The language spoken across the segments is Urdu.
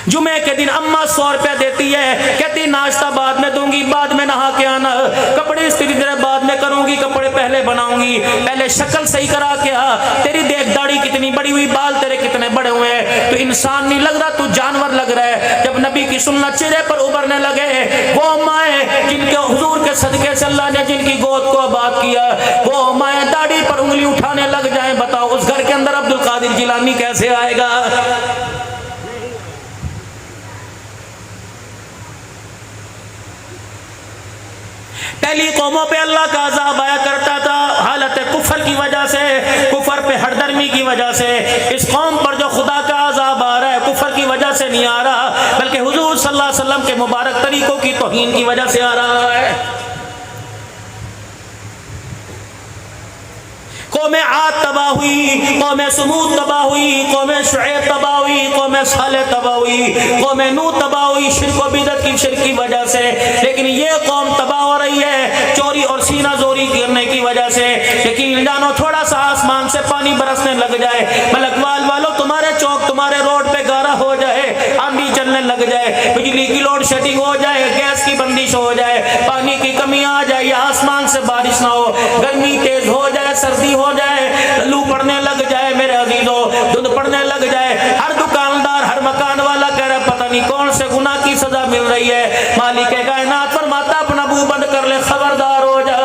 جمعے کے دن اماں 100 روپے دیتی ہے، کہتی ناشتہ بعد میں دوں گی، بعد میں نہا کے آنا، کپڑے استری تیرے بعد میں کروں گی، کپڑے پہلے بناؤں گی، پہلے شکل صحیح کرا کے آ، تیری دیکھ داڑھی کتنی بڑی ہوئی، بال تیرے کتنے بڑے ہوئے ہیں، تو انسان نہیں لگ رہا، تو جانور لگ رہا ہے۔ جب نبی کی سنت چہرے پر ابھرنے لگے، وہ مائیں جن کے حضور کے صدقے سے اللہ نے جن کی گود کو آباد کیا، وہ مائیں داڑھی پر انگلی اٹھانے لگ جائیں، بتاؤ اس گھر کے اندر عبد القادر جیلانی کیسے آئے گا؟ پہلی قوموں پہ اللہ کا عذاب آیا کرتا تھا حالت کفر کی وجہ سے، کفر پہ ہر درمی کی وجہ سے۔ اس قوم پر جو خدا کا عذاب آ رہا ہے کفر کی وجہ سے نہیں آ رہا، بلکہ حضور صلی اللہ علیہ وسلم کے مبارک طریقوں کی توہین کی وجہ سے آ رہا ہے۔ قوم عاد تباہ ہوئی، قوم سمود تباہ ہوئی، قوم شعیب تباہ ہوئی، قوم صالح تباہ ہوئی، قوم نوح تباہ ہوئی شرک و بدعت کی شرک کی وجہ سے، لیکن یہ قوم تباہ ہو رہی ہے چوری اور سینہ زوری کرنے کی وجہ سے۔ یقین جانو تھوڑا سا آسمان سے پانی برسنے لگ جائے، ملک وال والو تمہارے چوک تمہارے روڈ پہ گارا ہو جائے، آندھی چلنے لگ جائے، بجلی کی لوڈ شیڈنگ ہو جائے، گیس کی بندش ہو جائے، پانی کی کمی آ جائے، یا آسمان سے بارش نہ ہو، گرمی تیز ہو جائے، سردی ہو جائے، لو پڑنے لگ جائے، میرے عزیزو دھند پڑنے لگ جائے، ہر دکاندار ہر مکان والا کہہ رہا ہے پتہ نہیں کون سے گناہ کی سزا مل رہی ہے۔ مالک کائنات فرماتا اپنا منہ بند کر لے، خبردار ہو جا،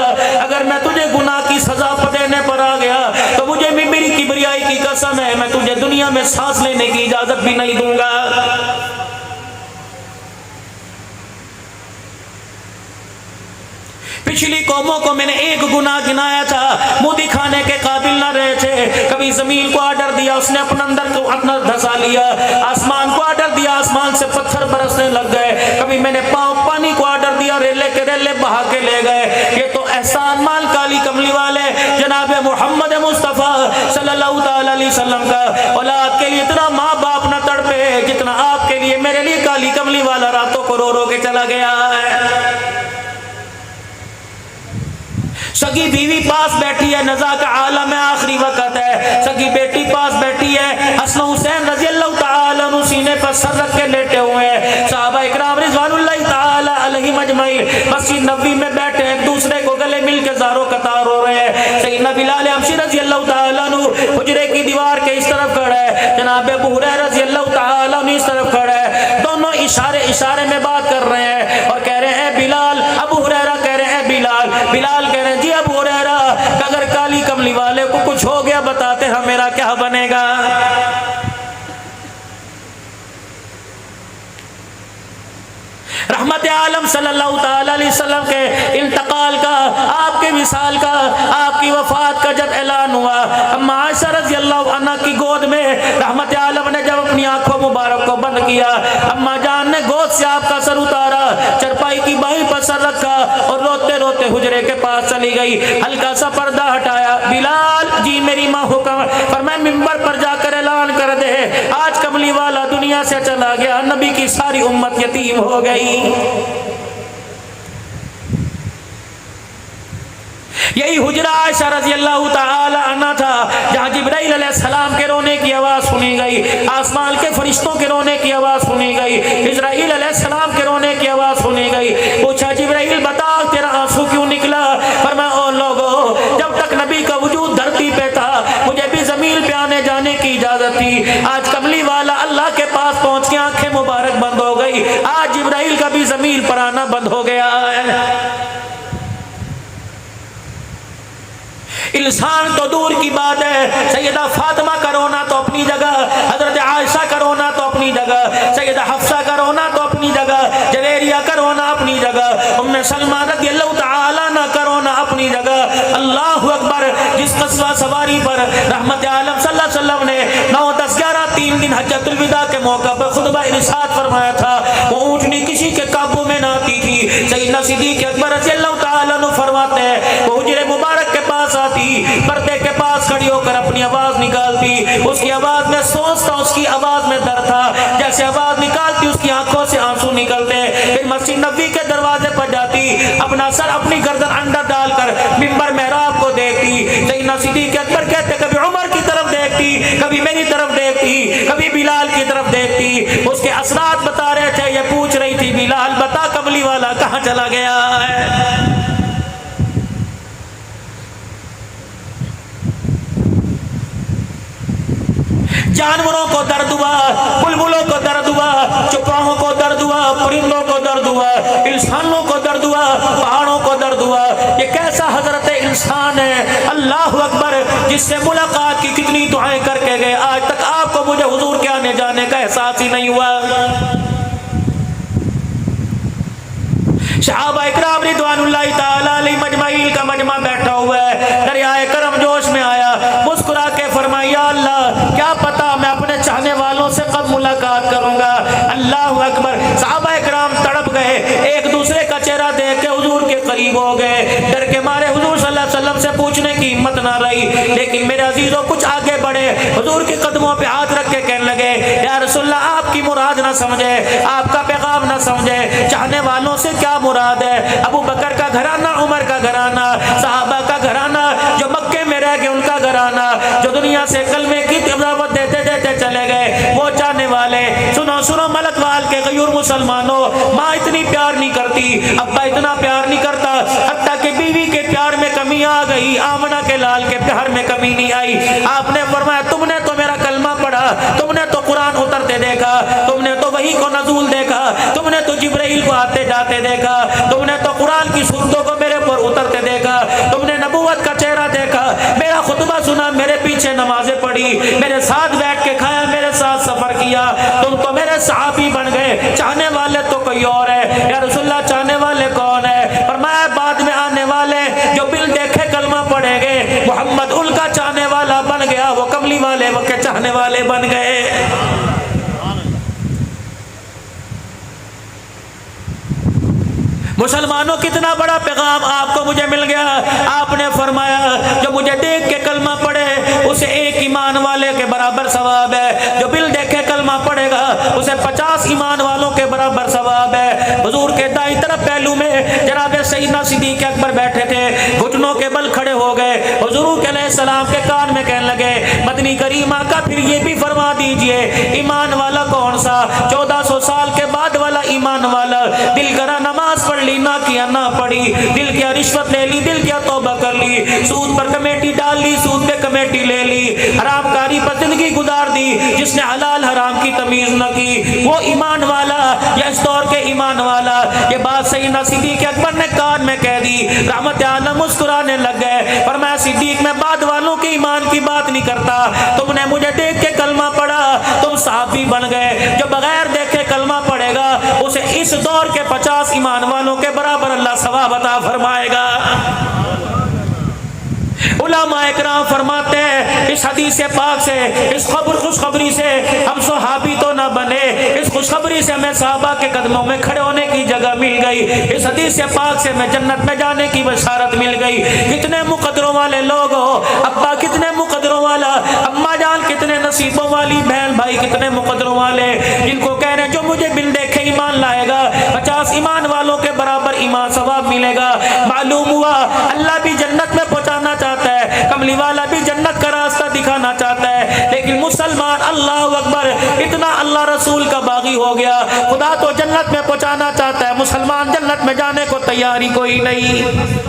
اگر میں تجھے گناہ کی سزا دینے پر آ گیا تو مجھے بھی میری کبریائی کی قسم ہے میں تجھے دنیا میں سانس لینے کی اجازت بھی نہیں دوں گا۔ پچھلی قوموں کو میں نے ایک گناہ گنایا تھا، منہ دکھانے کے قابل نہ رہے تھے، کبھی زمین کو آرڈر دیا اس نے اپنا اندر کو اپنا دھسا لیا، آسمان کو آرڈر دیا آسمان سے پتھر برسنے لگ گئے، کبھی میں نے پانی کو آرڈر دیا ریلے کے ریلے بہا کے لے گئے۔ یہ تو احسان مال کالی کملی والے جناب محمد مصطفیٰ صلی اللہ تعالی علیہ وسلم کا۔ اولاد کے لیے اتنا ماں باپ نہ تڑپے جتنا آپ کے لیے میرے لیے کالی کملی والا راتوں کو رو رو کے چلا گیا ہے۔ سگی بیوی پاس بیٹھی ہے، نزا کا عالم ہے، آخری وقت ہے، سگی بیٹی پاس بیٹھی ہے، حسن حسین رضی اللہ تعالیٰ عنہ سینے پر سر رکھ کے لیٹے ہوئے ہیں، صحابہ اکرام رضوان اللہ تعالیٰ علیہم اجمعین مسجد نبوی میں بیٹھے ایک دوسرے کو گلے مل کے زارو قطار ہو رہے ہیں۔ سیدنا بلال حبشی رضی اللہ تعالیٰ عنہ حجرے کی دیوار کے اس طرف کھڑا ہے، جناب ابو ہریرہ رضی اللہ تعالیٰ عنہ اس طرف کھڑا ہے، دونوں اشارے میں بات کر رہے ہیں اور کہہ رہے ہیں بلال، ابو ہریرہ کہہ رہے ہیں بلال، بلال کہہ رہے ہیں جی ابو ہریرہ اگر کالی کملی والے کو کچھ ہو گیا بتاتے ہیں میرا کیا بنے گا۔ رحمت عالم صلی اللہ تعالی علیہ وسلم کے انتقال کا، آپ کے وصال کا، آپ کی وفات کا جب اعلان ہوا، اما عائشہ رضی اللہ عنہ کی گود میں رحمت عالم نے جب اپنی آنکھوں مبارک کو بند کیا، اما جان نے گود سے آپ کا سر اتارا، چرپائی کی بائی پر سر رکھا اور روتے روتے حجرے کے پاس چلی گئی، ہلکا سا پردہ ہٹایا، بلال جی میری ماں حکم فرمائے منبر پر جا کر اعلان کر دے آج کملی والا دنیا سے چلا گیا، نبی کی ساری امت یتیم ہو گئی۔ یہی حجرہ عائشہ رضی اللہ تعالی عنہ تھا جہاں جبرائیل علیہ السلام کے رونے کی آواز سنی گئی، آسمان کے فرشتوں کے رونے کی آواز سنی گئی، اسرائیل علیہ السلام کے رونے کی آواز سنی گئی۔ پوچھا جبرائیل بتا تیرا آنسو کیوں نکلا؟ فرمایا او لوگو جب تک نبی کا وجود دھرتی پہ تھا مجھے بھی زمین پہ آنے جانے کی اجازت تھی، آج کملی والا اللہ کے پاس پہنچ کے آنکھیں مبارک بند ہو گئی، آج جبرائیل کا بھی زمین پر آنا بند ہو گیا ہے۔ انسان تو دور کی بات ہے، سیدہ فاطمہ کا رونا تو اپنی جگہ، حضرت عائشہ کا رونا تو اپنی جگہ، سیدہ حفصہ کا رونا تو اپنی جگہ، جویریہ کا رونا اپنی جگہ، ام سلمہ رضی اللہ تعالیٰ عنہ کا رونا اپنی جگہ۔ اللہ اکبر، جس قصوہ سواری پر رحمت عالم صلی اللہ علیہ وسلم نے 9 10 11 3 دن حجۃ الوداع کے موقع پر خطبہ ارشاد فرمایا تھا، وہ اونٹنی کسی کے قابو میں نہ آتی تھی۔ سیدنا صدیق اکبر رضی اللہ تعالیٰ عنہ فرماتے ہیں وہ حجرے مبارک کے پاس آتی، پردے کے پاس کھڑی ہو کر اپنی آواز نکالتی، اس کی آواز میں سوچ تھا، اس کی آواز میں درد تھا، جیسے آواز نکالتی اس کی آنکھوں سے آنسو نکلتے، پھر مسجد نبوی کے دروازے پر جاتی، اپنا سر اپنی گردن اندر ڈال کر منبر محراب کو دیکھتی، سیدنا صدیق اکبر کہتے کبھی عمر کی طرف دیکھتی، کبھی میری طرف دیکھتی، کبھی بلال کی طرف دیکھتی. اس کے اثرات بتا رہے تھے. یہ پوچھ رہی تھی بلال بتا کملی والا کہاں چلا گیا ہے؟ جانوروں کو درد ہوا، بلبلوں کو درد ہوا، چوپاہوں کو درد ہوا، پرندوں کو درد ہوا، انسانوں کو درد ہوا، پہاڑوں کو درد ہوا. یہ کیسا حضرت انسان ہے، اللہ اکبر، جس سے ملاقات کی کتنی دعائیں کر کے گئے، آج تک آپ کو مجھے حضور کے آنے جانے کا احساس ہی نہیں ہوا. صحابہ اکرام رضوان اللہ تعالی علیہ مجمعین کا مجمع بیٹھا ہوا ہے. دریائے کرم جوش میں آیا، مسکرا کے فرمایا یا اللہ کیا پتا میں اپنے چاہنے والوں سے کب ملاقات کروں گا. اللہ اکبر. صحابہ اکرام تڑپ گئے، ایک دوسرے کا چہرہ دیکھ کے حضور کے قریب ہو گئے. ڈر کے مارے حضور صلی اللہ علیہ وسلم سے پوچھنے کی ہمت نہ رہی. لیکن میرے عزیزوں کچھ آگے بڑھے، حضور کے قدموں پہ ہاتھ رکھ کے کہنے لگے یا رسول اللہ آپ کی مراد نہ سمجھے، آپ کا پیغام نہ سمجھے، چاہنے والوں سے کیا مراد ہے؟ ابو بکر کا گھرانہ، عمر کا گھرانہ، صحابہ کا گھرانہ جو مکے میں رہ گئے، ان کا گھرانہ جو دنیا سے کلمے کی دعوت دیتے دیتے چلے گئے، وہ چاہنے والے. سنو سنو ملک وال کے غیور مسلمانوں، ماں اتنی پیار نہیں کرتی، ابا اتنا پیار نہیں کرتا، حتیٰ کہ بیوی کے پیار میں کمی آ گئی، آمنہ کے لال کے پیار میں کمی نہیں آئی. آپ نے فرمایا تم نے تو میرا کلمہ پڑھا، تم نے تو قرآن اترتے دیکھا، تم نے تو وحی کو نزول دیکھا، تم نے تو جبرائیل کو آتے جاتے دیکھا، تم نے تو قرآن کی سورتوں کو میرے پر اترتے دیکھا، تم نے نبوت کا چہرہ دیکھا، میرا خطبہ سنا، میرے پیچھے نمازیں پڑھی، میرے ساتھ بیٹھ کے کھایا، میرے ساتھ سفر کیا، تم تو میرے صحابی بن گئے، چاہنے والے تو کوئی اور ہے. یا رسول اللہ چاہنے والے کون ہے؟ فرمایا بعد میں آنے والے جو بل دیکھے کلمہ پڑھیں گے، محمد ان کا چاہنے والا بن گیا، وہ کملی والے وہ کے چاہنے والے بن گئے. مسلمانوں کتنا بڑا پیغام آپ کو مجھے مل گیا. آپ نے فرمایا جو مجھے دیکھ کے کلمہ پڑھے اسے ایک ایمان والے کے برابر ثواب ہے، جو بل دیکھے کلمہ پڑھے گا اسے 50 ایمان والوں کے برابر ثواب ہے. حضور کے دائیں طرف پہلو میں جناب سیدنا صدیق اکبر بیٹھے تھے، گھٹنوں کے بل کھڑے ہو گئے، حضور علیہ السلام کے کان میں کہنے لگے مدنی کریم آقا پھر یہ بھی فرما دیجئے ایمان والا کون سا؟ 1400 سال کے بعد والا ایمان والا، دل کرا نماز پڑھ لی، نہ کیا نہ پڑھی، دل کیا رشوت لے لی، دل کیا توبہ کر لی، سود پر کمیٹی ڈال لی، سود پہ کمیٹی لے لی، حرام کاری پر زندگی گزار دی، جس نے حلال حرام کی تمیز نہ کی، وہ ایمان والا یا اس دور کے ایمان والا. یہ بات سیدنا صدیق اکبر نے کان میں کہہ دی. رحمت عالم مسکرانے لگ گئے. فرمایا صدیق میں بعد والوں کے ایمان کی بات نہیں کرتا، تم نے مجھے دیکھ کے کلمہ پڑھا، تم صحابی بن گئے. جو بغیر دیکھے کلمہ پڑھے گا اسے اس دور کے 50 ایمان والوں کے برابر اللہ ثواب عطا فرمائے گا. علماء اکرام فرماتے ہیں اس حدیث پاک سے، اس خوشخبری سے ہم صحابی تو نہ بنے، اس خوشخبری سے ہمیں صحابہ کے قدموں میں کھڑے ہونے کی جگہ مل گئی، اس حدیث پاک سے ہمیں جنت میں جانے کی بشارت مل گئی. کتنے مقدروں والے لوگ ہو، ابا کتنے مقدروں والا، اماں جان کتنے نصیبوں والی، بہن بھائی کتنے مقدروں والے، جن کو کہہ رہے ہیں جو مجھے بل دیکھے ایمان لائے گا 50 ایمان والوں کے برابر ایمان ثواب ملے گا. معلوم ہوا اللہ بھی جنت میں پہنچانا چاہتا ہے، کملی والا بھی جنت کا راستہ دکھانا چاہتا ہے، لیکن مسلمان اللہ اکبر اتنا اللہ رسول کا باغی ہو گیا. خدا تو جنت میں پہنچانا چاہتا ہے، مسلمان جنت میں جانے کو تیاری کوئی نہیں.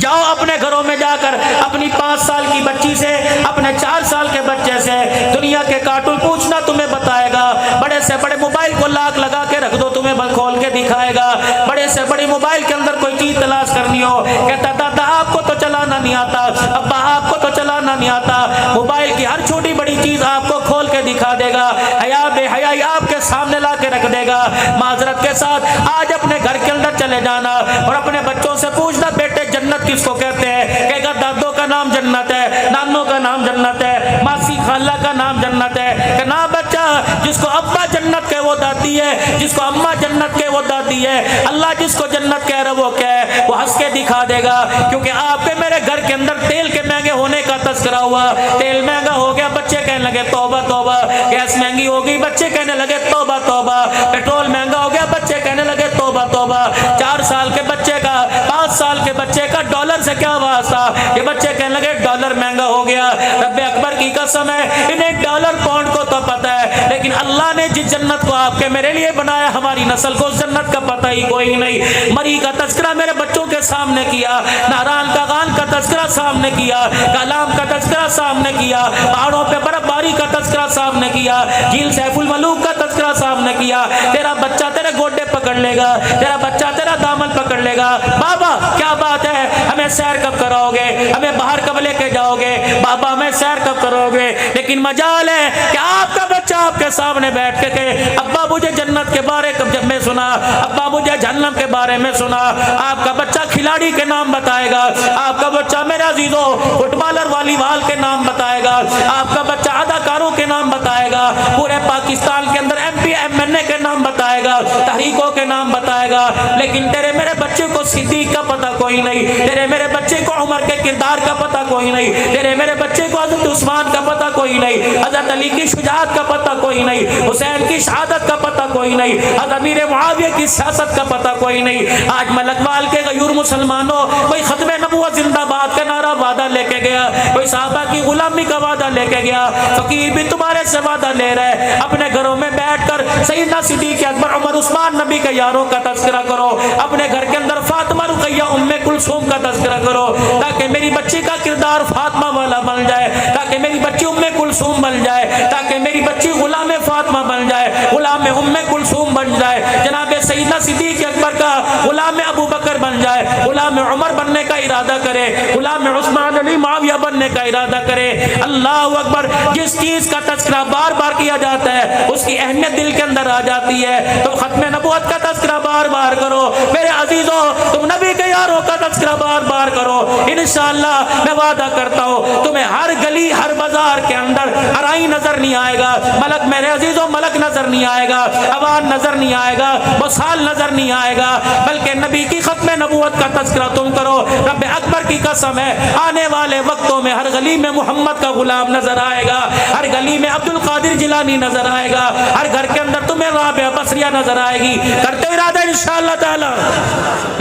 جاؤ اپنے گھروں میں جا کر اپنی 5 سال کی بچی سے، اپنے 4 سال کے بچے سے دنیا کے کارٹون پوچھنا، تمہیں بتائے گا. بڑے سے بڑے موبائل کو لاک لگا کے رکھ دو، تمہیں کھول کے دکھائے گا. بڑے سے بڑی موبائل کے اندر کوئی چیز تلاش کرنی ہو، کہتا دادا آپ کو تو چلانا نہیں آتا، ابا آپ کو تو چلانا نہیں آتا. موبائل کی ہر چھوٹی بڑی چیز آپ کو کھول کے دکھا دے گا، حیا بے حیائی آپ کے سامنے لا کے رکھ دے گا. معذرت کے ساتھ آج اپنے گھر کے اندر چلے جانا اور اپنے بچوں سے پوچھنا بیٹے جنت کس کو کہتے ہیں؟ کہے گا دادوں کا نام جنت ہے، نانوں کا نام جنت ہے، ماسی خالہ کا نام جنت ہے. کہ نا بچہ جس کو ابا جنت کے وہ دادی ہے، جس کو اماں جنت کے وہ دادی ہے. اللہ جس کو جنت کہہ رہا وہ کیا ہے وہ ہنس کے دکھا دے گا. کیونکہ آپ کے میرے گھر کے اندر تیل کے مہنگے ہونے کا تذکرہ ہوا، تیل مہنگا ہو گیا، بچے کہنے لگے توبہ توبہ. گیس مہنگی ہو گئی، بچے کہنے لگے توبہ توبہ. پیٹرول مہنگا ہو گیا، بچے کہنے لگے توبہ توبہ. 4 سال کے بچے کا، 5 سال کے بچے بچے کا ڈالر سے کیا واسطہ؟ یہ بچے کہنے لگے ڈالر مہنگا ہو گیا، رب اکبر کی قسم ہے انہیں ڈالر پاؤنڈ کو تو پتہ ہے، لیکن اللہ نے جس جنت کو آپ کے میرے لیے بنایا ہماری نسل کو اس جنت کا پتہ ہی کوئی نہیں۔ مری کا تذکرہ میرے بچوں کے سامنے کیا، ناران کا غان کا تذکرہ سامنے کیا، کلام کا تذکرہ سامنے کیا، پہاڑوں پہ برف باری کا تذکرہ سامنے کیا، جھیل سیف الملوک کا تذکرہ سامنے کیا۔ تیرا بچہ تیرے گوڈے پکڑ لے گا، تیرا بچہ تیرا دامن پکڑ لے گا، بابا کیا بات ہے، ہمیں سیر کب کراؤ گے، ہمیں باہر کب لے کے جاؤ گے، بابا ہمیں سیر کب کرو گے؟ لیکن مجال ہے کہ آپ کا بچہ آپ کے سامنے بیٹھ کے کہ ابا مجھے جنت کے بارے میں سنا، ابا مجھے جہنم کے بارے میں سنا۔ آپ کا بچہ کھلاڑی کے نام بتائے گا، آپ کا بچہ میرے عزیزوں فٹ بالر والی بال کے نام بتائے گا، آپ کا بچہ اداکاروں کے نام بتائے گا، پورے پاکستان کے اندر ایم پی ایم این اے کے نام بتائے گا، تحریکوں کے نام بتائے گا، لیکن تیرے میرے بچے کو صدیق کا پتہ کوئی نہیں، تیرے میرے بچے کو عمر کے کردار کا پتہ کوئی نہیں، تیرے میرے بچے کو حضرت عثمان کا پتہ کوئی نہیں، حضرت علی کی شجاعت کا پتہ کوئی نہیں، حسین کی شہادت کا پتہ کوئی نہیں، حضرت امیر معاویہ کی سیاست کا پتہ کوئی نہیں۔ آج ملک وال کے غیور مسلمانوں کوئی ختم نبوت زندہ باد کا نعرہ وعدہ لے کے گیا، کوئی صحابہ کی غلامی کا وعدہ لے کے گیا، فقیر بھی تمہارے سے وعدہ لے رہے، اپنے گھروں میں بیٹھ کر سیدنا صدیق اکبر عمر عثمان نبی کے یاروں کا تذکرہ کرو، اپنے گھر کے اندر فاطمہ رقیہ ام کلثوم کا تذکرہ کرو، تاکہ میری بچی کا کردار فاطمہ والا بن جائے، تاکہ میری بچی ام کلثوم بن جائے، تاکہ میری بچی غلام فاطمہ بن جائے، غلام ام کلثوم بن جائے، جناب سیدنا صدیق اکبر کا غلام ابو بکر بن جائے، غلام عمر بننے کا ارادہ کرے، غلام عثمان علی معاویہ بننے کا ارادہ کرے۔ اللہ اکبر، جس چیز کا تذکرہ بار بار کیا جاتا ہے اس کی اہمیت دل کے اندر آ جاتی ہے، تو ختم نبوت کا تذکرہ بار بار کرو میرے عزیزوں، تم نبی کے یاروں کا تذکرہ بار بار کرو، انشاءاللہ میں وعدہ کرتا ہوں تمہیں ہر گلی ہر بازار کے اندر ارائی نظر نہیں آئے گا، ملک میرے عزیزوں ملک نظر نہیں آئے گا، اوان نظر نہیں آئے گا، وصال نظر نہیں آئے گا، بلکہ نبی کی ختم نبوت کا تذکرہ تم کرو۔ رب اکبر کی قسم ہے آنے والے وقتوں میں ہر گلی میں محمد کا غلام نظر آئے گا، ہر گلی میں عبد القادر جیلانی نظر آئے گا، ہر گھر کے اندر تمہیں رابعہ بصریہ نظر آئے گی۔ کرتے ارادہ انشاءاللہ تعالی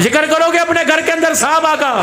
ذکر کرو گے اپنے گھر کے اندر صحابہ کا؟